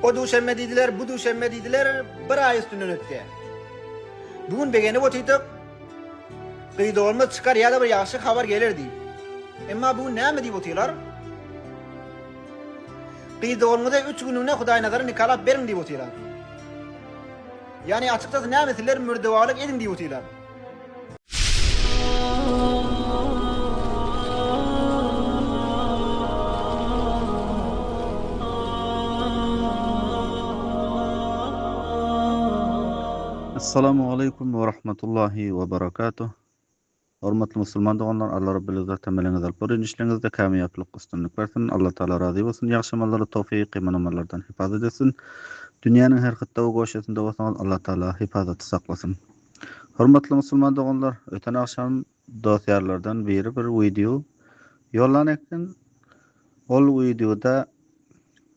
O duşemme dediler, bu duşemme dediler, bir ay üstünden öttü. Bugün begeni otuytuk, kıydı olmaz çıkar ya da bir yaxşı haber gelir deyip. Ama bugün ne mi deyip otuyorlar? Kıydı olmada 3 gününe Huday nazarı nikalap verin deyip otuyorlar. Yani açıkçası ne meseleler mürdevalık edin deyip otuyorlar. Assalamu alaikum wa rahmatullahi wa barakatuh. Hormatly musulman doganlar, Allah Rabbil İzzet temeliňiz alyp işleňizde kamyaplyk üstünlik bersin. Allah Taala razy bolsun. Ýagşy amallara tawfyk, iman amallardan hifazat etsin. Dünýäniň her hytda we goşasynda bolsaňyz Allah Taala hifazaty saklasyn. Hormatly musulman doganlar, öten akşam dosýarlardan biri bir video ýollanykdy. Ol videoda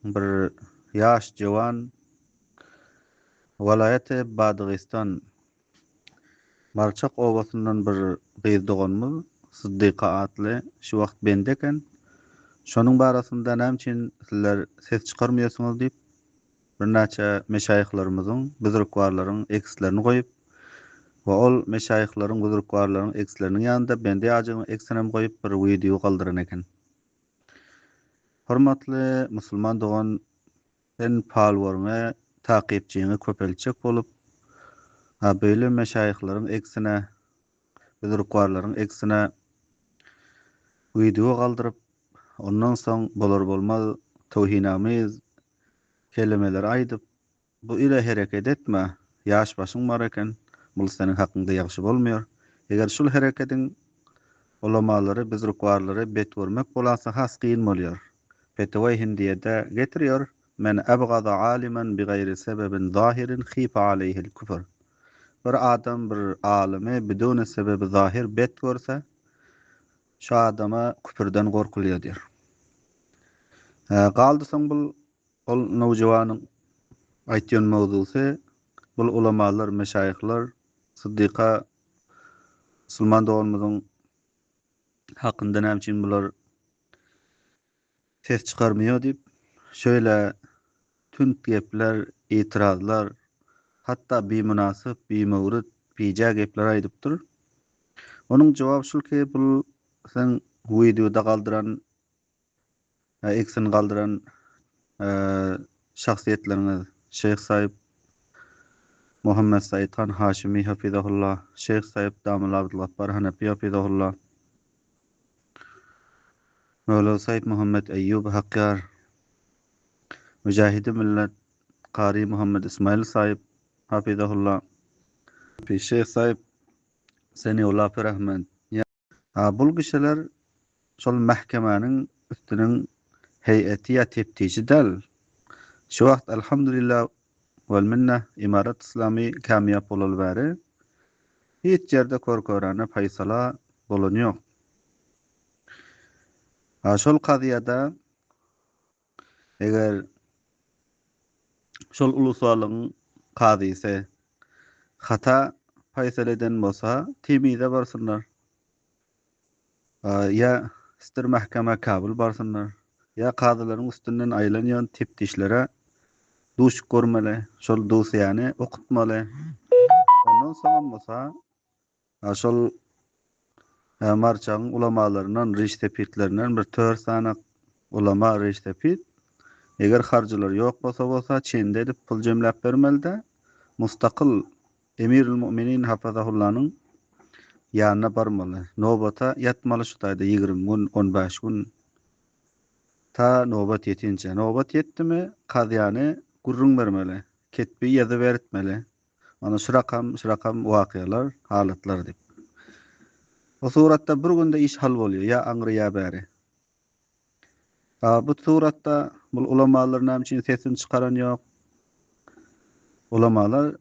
bir ýaş jowan Welaýaty Badygistan Marçak obasından bir gyz doganmyz Sıddyqa atly şu wagt bendeken. Şonuň barasynda näçin sizler ses çykarmaýasyňyz diýip bir näçe meşaýyhlarymyzyň, büzrükwarlaryň ekslerini goýup we ol meşaýyhlaryň, büzrükwarlaryň eksleriniň ýanynda bende ýajagyň eksenem goýup bir video galdyran eken. Hormatly musulman dogan, sen palwaryňa, takypçyňa köpelçek bolup, böyle meşaýyhlaryň eksine, büzrükwarlaryň eksine video galdyryp, ondan soň bolar bolmaz tawhinamiz kelimeler aýdyp, bu ile hereket etme, ýaş başyň bar eken, bu seniň hakynda ýagşy bolmaýar. Eger şol hereketiň ulamaalary, büzrükwarlary bet görmek bolasa has gyn bolýar. Fetwa Hindiýede getirýär: "Men abgada aliman bigayri sebebin zahirin khifa alayhi'l küfr." Bir adam bir alimy bidun sebebi zahir bet görse, şu adama küfürden gorkulýar diýer. Galdysaň bul ol nowjawanyň aýtýan mawzusy, bul ulamalar, meşaýyhlar Sıddyqa musulman doganymyzyň hakynda näçin bular ses çykarmaýar diýip, şöyle tünt gepler, itirazlar, hatta bimunasyp, bimawrud, bija gepler aýdypdyr. Onuň jogaby şulki, bul sen videoda galdyran, eksin galdyran şahsiýetleriniz Şeyh Saýyp Muhammed Said Han Haşimi hafizahullah, Şeyh Saýyp Damul Abdullah Hanefi hafizahullah, Mevla Saýyp Muhammed Eyyub Hakkar, Müjahidi Millet Qari Muhammed İsmail Saýyp hafizahullah, Şeyh Saýyp Seniullah Rahman. Bul kişiler şol mahkemanyň üstüniň heýeti ýa teptiji däl. Şu wagt elhamdülillah wel minna imarat islami kamyap bolal bäri hiç ýerde korkorana faysala bolanýok. Şol qadiyada eger şol ulusalyň qadysy hata faysala eden bolsa, temize barsınlar. Ya istir mahkeme kabul barsınlar, ya kadılaryň üstünden aýlanýan tepdişlere duş görmeli, şol dosýany okutmaly. Ondan soň bolsa, şol marçaň ulamalaryndan, reştepitlerinden bir 4 sanak ulama reştepit, eger harjylar ýok bolsa çende edip pul jemläp bermeli-de, mustaqil Emirul Müminin hafazahullah'nın ýanyna barmaly. Nobata ýatmaly şu taýda 20 gün, 15 gün. Ta nobat ýetinçe. Nobat ýetdimi, qadýany gurrun bermeli. Ketbi ýazyp beretmeli. Ana şu rakam wagyalar, halatlar dip. O suratda bir günde iş hal bolýar, ýa aňry ýa bäri. Bu suratda bul ulamalar näçin sesini çykaran ýok. Ulamalar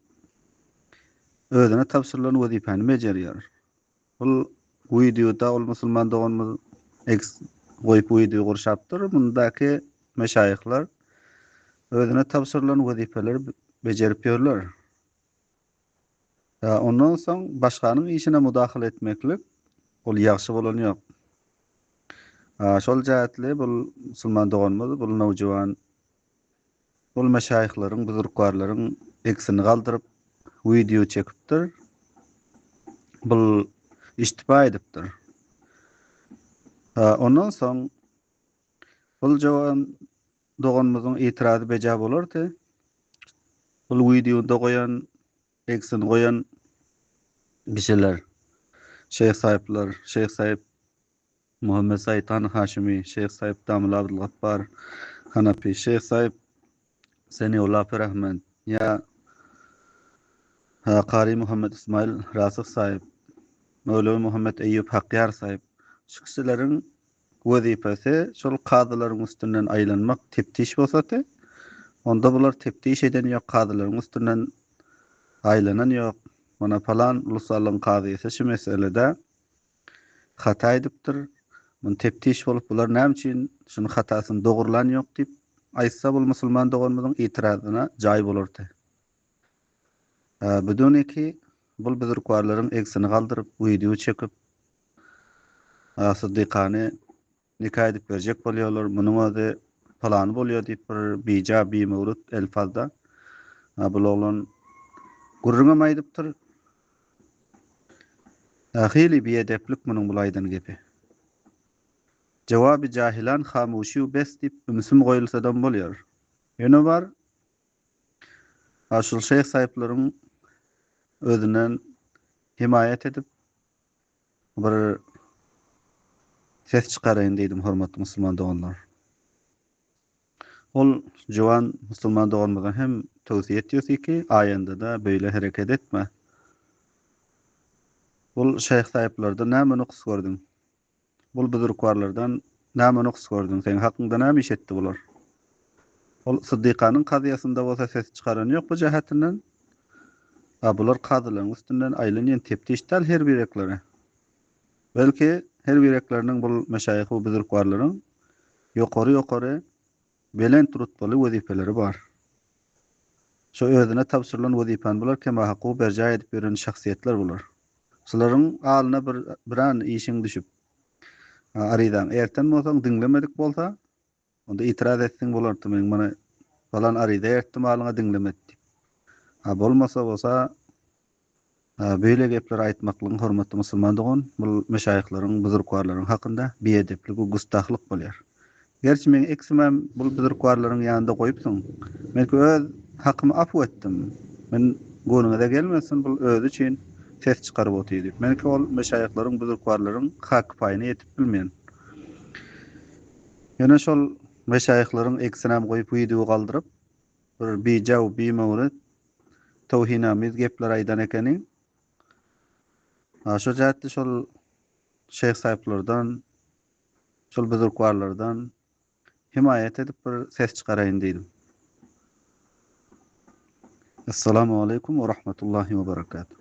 özüne tapşyrylan wezipany bejerýär. Bul videoda ol musulman doganymyz goýup video gurşapdyr. Mundaky meşaýyhlar özüne tapşyrylan wezipeler bejerip ýörler. Ondan soň başganyň işine mudahale etmeklik ol ýagşy bolan ýok. Şol jähetli bul musulman doganymyz, bul nowjawan bol meşayihlaryň, buzurgwarlaryň eksini galdyryp video çekipdir. Bul istifa edipdir. Ondan soň bul jowan doganymyzyň itirazı beja bolardy. Bul videoda goýan, eksini goýan kişiler, Şeyh sahipler, Şeyh sahip Muhammed Saytan Haşimi, Şeyh sahip Damul Abdulgappar Hanafi, Şeyh sahip Seniullah Rahman, ya Qari Muhammed İsmail Rasık sahip, Mevlevi Muhammed Eyyub Haqqiyar sahip. Şu kişilerin wezipesi şol kadylaryň üstünden aýlanmak, teptiş bolsady, onda bular teptiş eden ýok, kadylaryň üstünden aýlanan ýok. Mana falan ulusallyň kadysi şu meselede hata edipdir. Mun teptiş bolup bular näme üçin şunu hatasyny dogurlan ýok diýip aýtsa bol musulman doganymyzyň itirazyna jaý bolardy. Budunki bul buzurgwarlaryň eksini galdyryp video çekip Sıddıkany nikah edip berjek bolýarlar. Munyň özi plany bolýar diýip bir bija bir mewrut elfazda bul oglan gurruna maýdypdyr. Ahili biedeplik munyň bulaýdan gepi. Jawaby jahilan hamuşy bes diýip ümsüm goýulsadan bolýar. Ýöne bar aşul şeyh sahipleriň özünden himayet edip bir ses çykaraýyn diýdim hormatly musulman doganlar. Ol jowan musulman doganymyza hem tawsiýe etýär ki aýanda da beýle hereket etme. Bul şeyh sahiplerinde näme nuqs gördüň? Bul buzurgwarlardan näme nuqs gördüň? Sen hakyňda näme iş etdi bular? Ol Sıddykanyň kadyasynda bolsa ses çykaran ýok bu jähetinden. Bular kadylaryň üstünden aýlanýan teptiş däl her birekleri. Belki her birekleriniň bul meşayihy we buzurgwarlaryň ýokary belen turutmaly wezipeleri bar. Şo özüne tapşyrylan wezipen bular kema haqqy berja edip beren şahsiýetler bular. Şolaryň alyna bir an işiň düşüp arydan erten bolsaň diňlemedik bolsa onda itiraz etdiň bolardy. Men mana falan aryda ertdim alyna diňlemedik. Bolmasa beýle gepler aýtmaklygyň hormatly musulman dogan bul meşayihlaryň, buzurgwarlaryň hakynda biedeplik we gustahlyk bolýar. Gerçi men eksimem bul buzurgwarlaryň ýanynda goýupsyň. Men öz hakymy afw etdim. Men gonuňa da gelmesin bul özü üçin ses çykaryp otydy. Men ol meşayihlaryň, buzurgwarlaryň hak paýyny ýetip bilmeýän. Ýöne şol meşayihlaryň eksinem goýup video galdyryp bir bija we bir mawrut tawhinamiz gepler aýdan ekeni. Şo jätde şol şeyh sahiplerden, şol buzurgwarlardan himayet edip bir ses çykaraýyn diýdim. Assalamu alaikum ve rahmetullahi ve berekatuhu.